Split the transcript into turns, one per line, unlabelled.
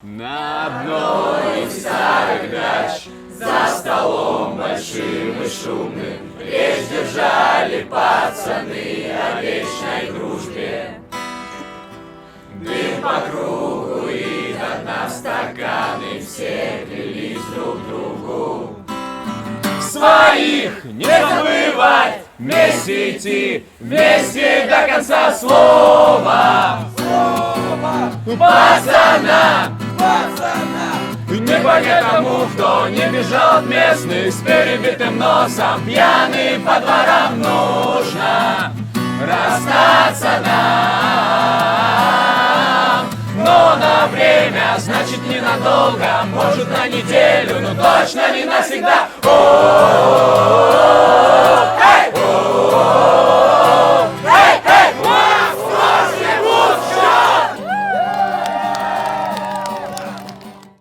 На одной из старых дач, за столом большим и шумным, речь держали пацаны о вечной дружбе. Дым по кругу и до дна стаканы, все клялись друг другу своих не забывать, вместе идти, вместе до конца слова. Пацана! Не понять тому, кто не бежал от местных с перебитым носом, пьяный по дворам. Нужно расстаться нам, но на время, значит ненадолго, может на неделю, но точно не навсегда. О-о-о-о-о!